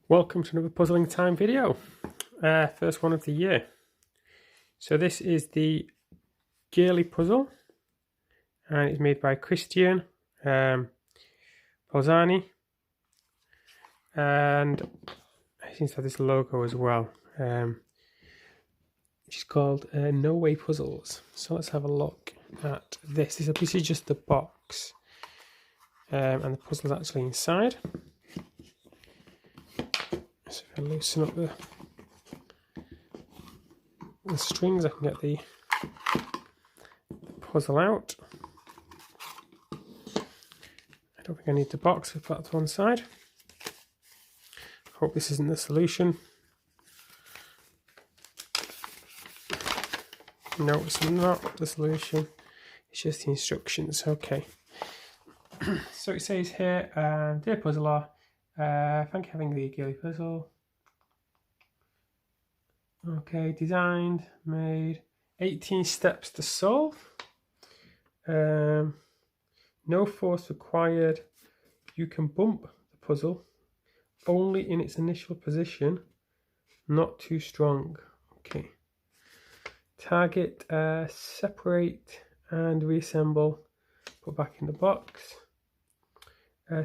Welcome to another Puzzling Time video, first one of the year. So this is the girly puzzle, and it's made by Cristian, Poliziani, and it seems to have this logo as well, which is called No Way Puzzles. So let's have a look at this. This is just the box, and the puzzle is actually inside. So if I loosen up the strings, I can get the puzzle out. I don't think I need the box, we'll put that to one side. Hope this isn't the solution. No, it's not the solution, it's just the instructions. Okay. So it says here, dear puzzler, thank you for having the girly puzzle. Okay, designed, made, 18 steps to solve. No force required. You can bump the puzzle only in its initial position, not too strong. Okay. Target, separate and reassemble, put back in the box.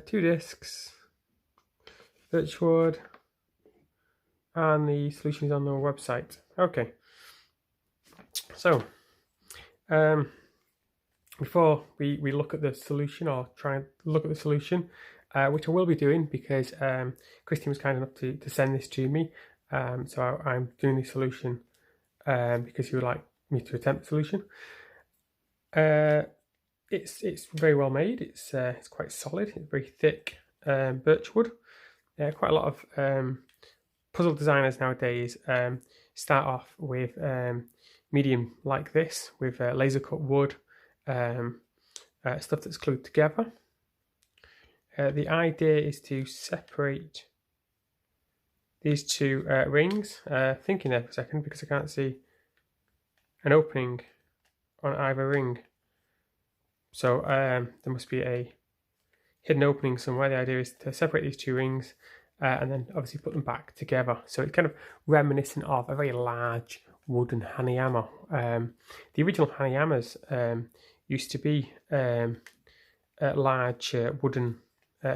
2 discs, birchwood, and the solution is on the website. Okay, so before we look at the solution, or try and look at the solution, which I will be doing because Cristian was kind enough to send this to me, so I'm doing the solution because he would like me to attempt the solution. It's very well made. It's quite solid. It's very thick birchwood. Quite a lot of puzzle designers nowadays start off with medium like this, with laser cut wood, stuff that's glued together. The idea is to separate these two rings. Thinking there for a second because I can't see an opening on either ring. So there must be a hidden opening somewhere. The idea is to separate these two rings and then obviously put them back together. So it's kind of reminiscent of a very large wooden Hanayama. The original Hanayamas used to be large wooden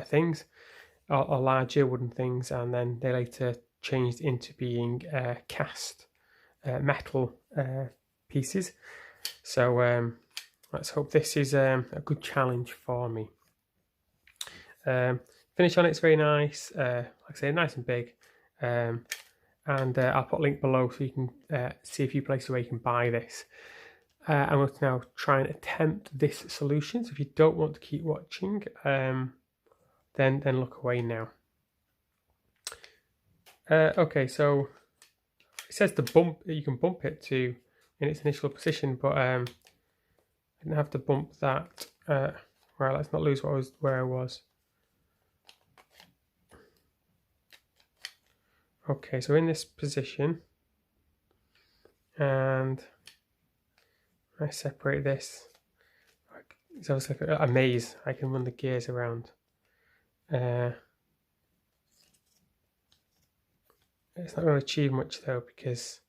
things, or larger wooden things, and then they later changed into being cast metal pieces. So let's hope this is a good challenge for me. Finish on it's very nice, like I say, nice and big, and I'll put a link below so you can see a few places where you can buy this. I'm going to now try and attempt this solution, so if you don't want to keep watching, then look away now. Okay, so it says you can bump it to in its initial position, but I didn't have to bump that. Right, let's not lose where I was. Okay, so in this position, and I separate this. It's obviously like a maze. I can run the gears around. It's not going to achieve much though, because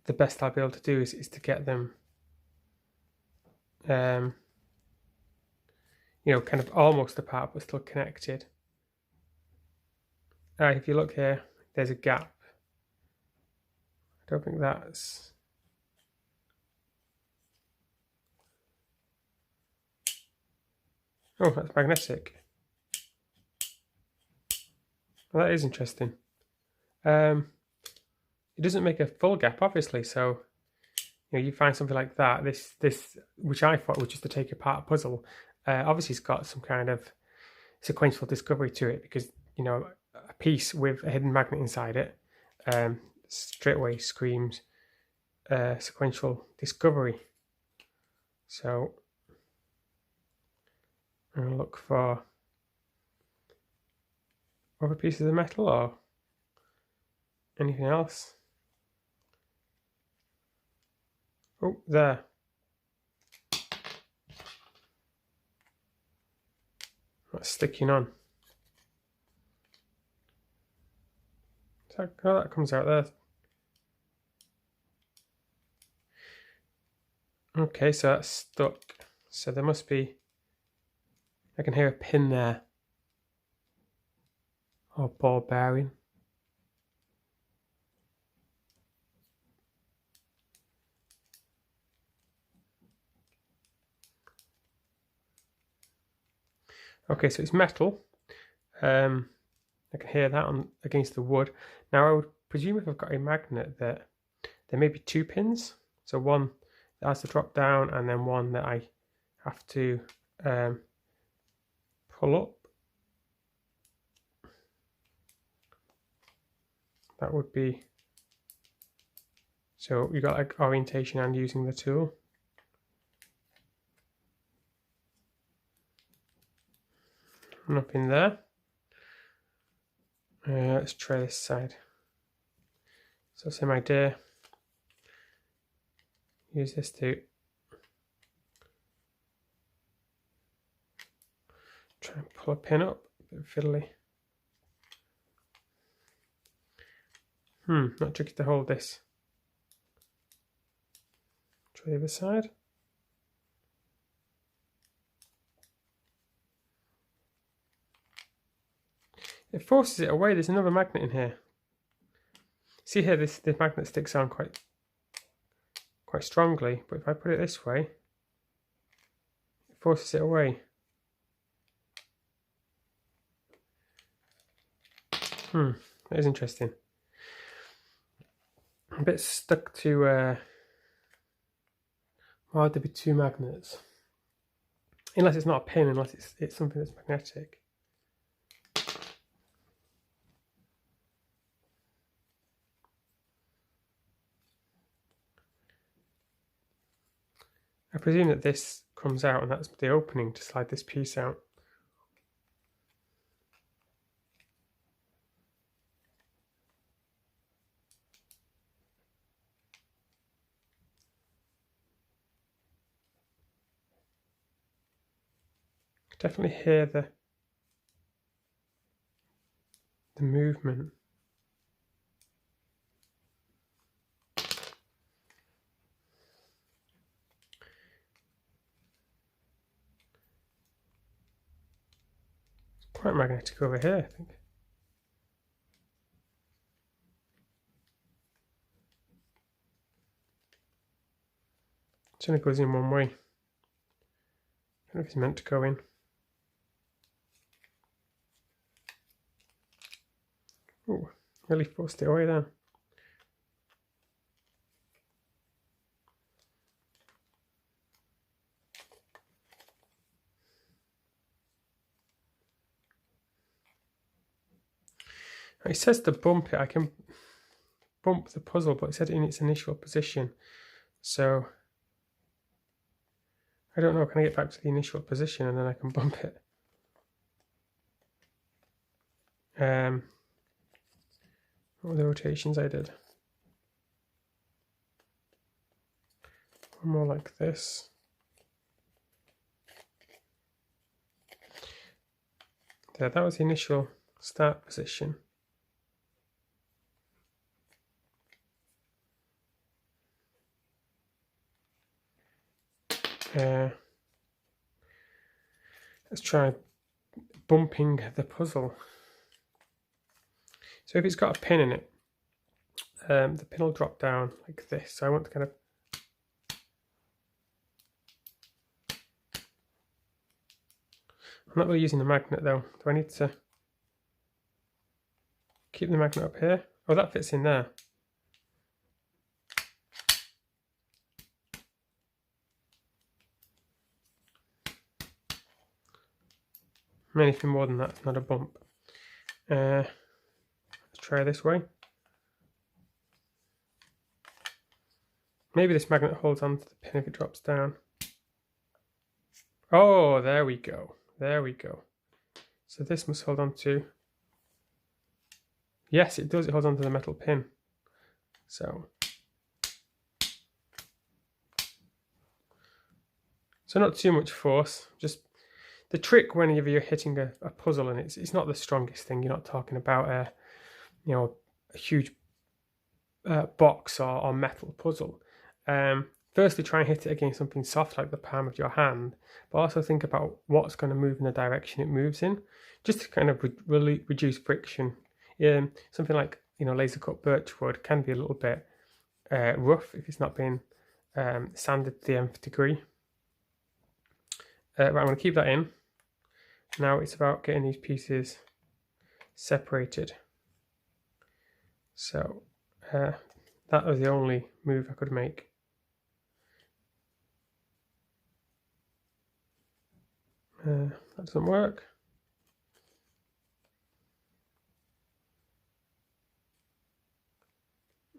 the best I'll be able to do is to get them, you know, kind of almost apart but still connected. If you look here, there's a gap. I don't think that's... Oh, that's magnetic. Well, that is interesting. It doesn't make a full gap, obviously, so you know, you find something like that. This which I thought was just to take apart a puzzle, obviously it's got some kind of sequential discovery to it, because you know, a piece with a hidden magnet inside it straight away screams sequential discovery. So I'm going to look for other pieces of metal or anything else. Oh, there. That's sticking on. Oh, that comes out there. Okay, so that's stuck. So there must be, I can hear a pin there. Or ball bearing. Okay, so it's metal. I can hear that on against the wood. Now I would presume if I've got a magnet that there may be two pins. So one that has to drop down and then one that I have to pull up. That would be, so you got like orientation and using the tool. Nothing there. Let's try this side. So same idea. Use this to try and pull a pin up. A bit fiddly. Not tricky to hold this. Try the other side. It forces it away. There's another magnet in here. See here, this magnet sticks on quite strongly, but if I put it this way, it forces it away. That is interesting. I'm a bit stuck to why would there be two magnets? Unless it's not a pin, unless it's something that's magnetic. I presume that this comes out and that's the opening to slide this piece out. Definitely hear the movement. It's quite magnetic over here, I think. It only goes in one way. I don't know if it's meant to go in. Oh, really forced it away there. It says to bump it. I can bump the puzzle, but it said in its initial position. So I don't know. Can I get back to the initial position and then I can bump it? What were the rotations I did? One more like this. There, that was the initial start position. Let's try bumping the puzzle. So if it's got a pin in it, the pin will drop down like this. So I want to kind of I'm not really using the magnet though. Do I need to keep the magnet up here? Oh, that fits in there. Anything more than that, it's not a bump. Let's try this way. Maybe this magnet holds on to the pin if it drops down. Oh, there we go. There we go. So this must hold on to... Yes, it does. It holds on to the metal pin. So not too much force. Just the trick whenever you're hitting a puzzle and it's not the strongest thing. You're not talking about a a huge box or metal puzzle, firstly try and hit it against something soft like the palm of your hand, but also think about what's going to move in the direction it moves in, just to kind of reduce friction. Something like, you know, laser cut birch wood can be a little bit rough if it's not been sanded to the nth degree. Right, I'm going to keep that in. Now it's about getting these pieces separated. So that was the only move I could make. That doesn't work.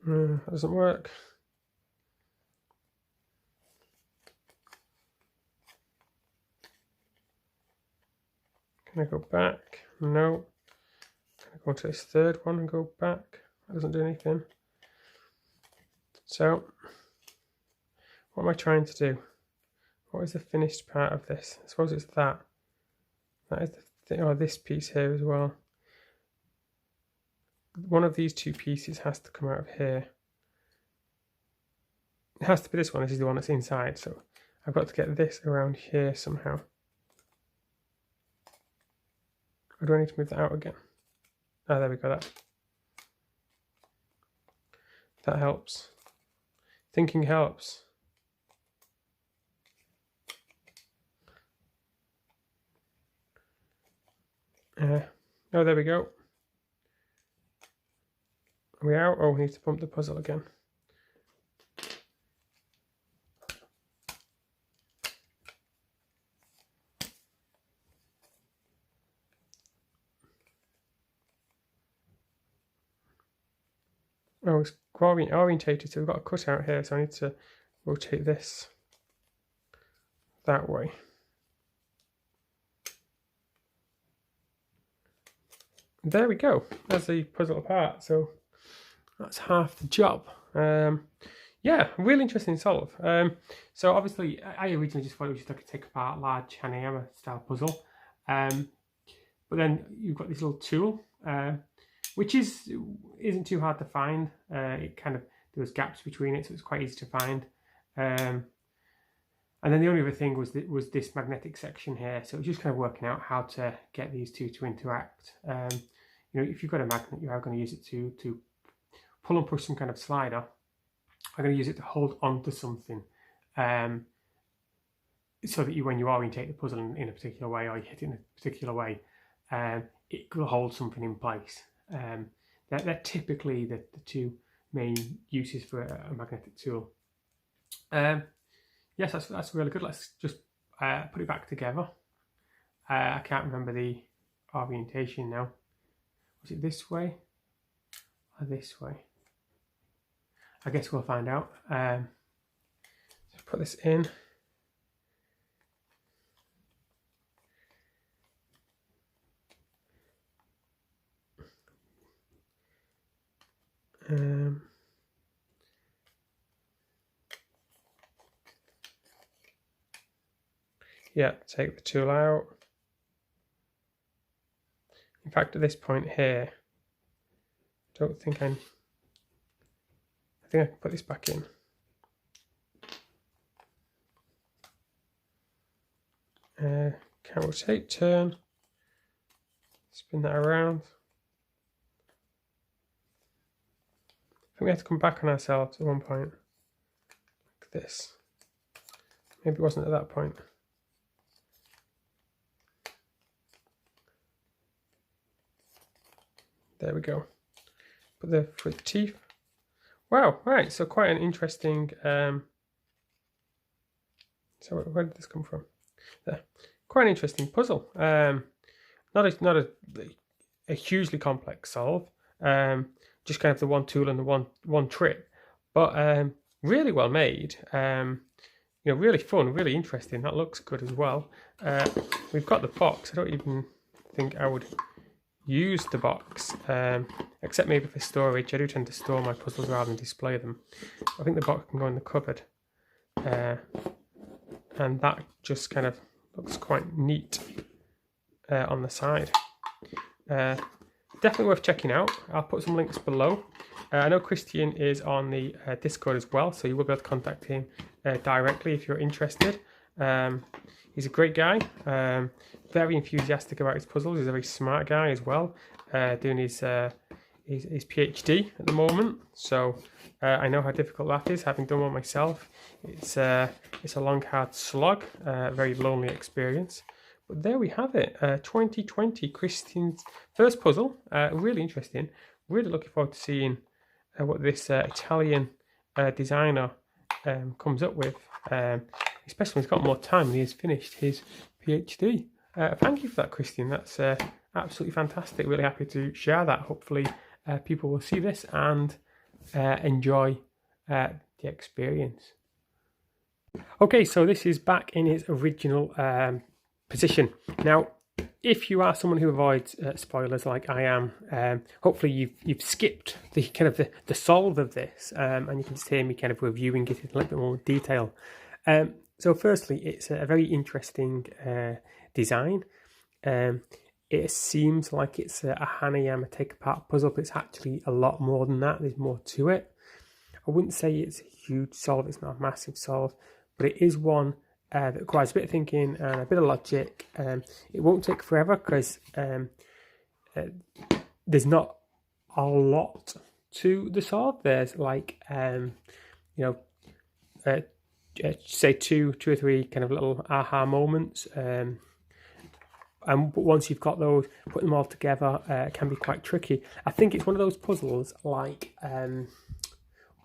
That doesn't work. Can I go back? No. Can I go to this third one and go back? That doesn't do anything. So, what am I trying to do? What is the finished part of this? I suppose it's that. That is the thing, or this piece here as well. One of these two pieces has to come out of here. It has to be this one. This is the one that's inside. So I've got to get this around here somehow. Or do I need to move that out again? Ah, there we go. That helps. Thinking helps. Oh, there we go. Are we out? Oh, we need to pump the puzzle again. Oh, it's orientated, so we've got a cutout here, so I need to rotate this that way. There we go. That's the puzzle apart. So that's half the job. Yeah, really interesting to solve. So obviously, I originally just thought it was just like a take apart large Hanayama style puzzle. But then you've got this little tool, which isn't too hard to find. It kind of, there was gaps between it, so it's quite easy to find. And then the only other thing was this magnetic section here. So it's just kind of working out how to get these two to interact. You know, if you've got a magnet, you are going to use it to pull and push some kind of slider. I'm going to use it to hold onto something, so that when you orientate the puzzle in a particular way, or you hit it in a particular way, it will hold something in place. They're typically the two main uses for a magnetic tool. Yes, that's really good. Let's just put it back together. I can't remember the orientation now. Was it this way or this way? I guess we'll find out. So put this in. Yeah, take the tool out. In fact, at this point here, I think I can put this back in. Can rotate, turn, spin that around. I think we have to come back on ourselves at one point, like this. Maybe it wasn't at that point. There we go. Put the front teeth. Wow, right, so quite an interesting, so where did this come from? There. Quite an interesting puzzle. Not a hugely complex solve. Just kind of the one tool and the one trick, but really well made. You know, really fun, really interesting. That looks good as well. We've got the box. I don't even think I would use the box, except maybe for storage. I do tend to store my puzzles rather than display them. I think the box can go in the cupboard, and that just kind of looks quite neat on the side. definitely worth checking out. I'll put some links below. I know Cristian is on the Discord as well, so you will be able to contact him directly if you're interested. He's a great guy, very enthusiastic about his puzzles. He's a very smart guy as well, doing his PhD at the moment. So I know how difficult that is, having done one myself. It's a long, hard slog, very lonely experience. But there we have it, 2020, Cristian's first puzzle. Really interesting. Really looking forward to seeing what this Italian designer comes up with, especially when he's got more time and he has finished his PhD. Thank you for that, Cristian. That's absolutely fantastic. Really happy to share that. Hopefully people will see this and enjoy the experience. Okay, so this is back in its original position. Now, if you are someone who avoids spoilers like I am, hopefully you've skipped the kind of the solve of this, and you can just hear me kind of reviewing it in a little bit more detail. So firstly, it's a very interesting design. It seems like it's a Hanayama take-apart puzzle, but it's actually a lot more than that. There's more to it. I wouldn't say it's a huge solve. It's not a massive solve, but it is one that requires a bit of thinking and a bit of logic. It won't take forever because there's not a lot to the solve. There's like say two or three kind of little aha moments. But once you've got those, putting them all together can be quite tricky. I think it's one of those puzzles like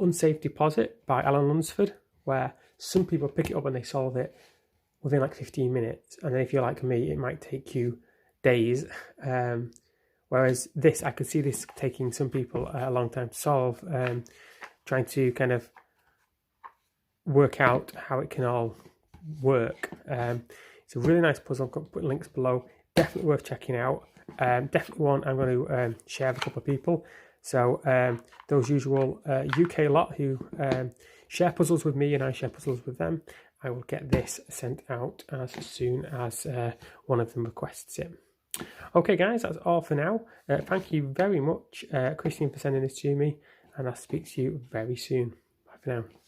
Unsafe Deposit by Alan Lunsford, where some people pick it up and they solve it within like 15 minutes. And then if you're like me, it might take you days. Whereas this, I could see this taking some people a long time to solve, trying to kind of work out how it can all work. It's a really nice puzzle. I've got to put links below. Definitely worth checking out. Definitely one I'm going to share with a couple of people. So those usual UK lot who share puzzles with me and I share puzzles with them, I will get this sent out as soon as one of them requests it. Okay guys, that's all for now. Thank you very much, Cristian, for sending this to me, and I'll speak to you very soon. Bye for now.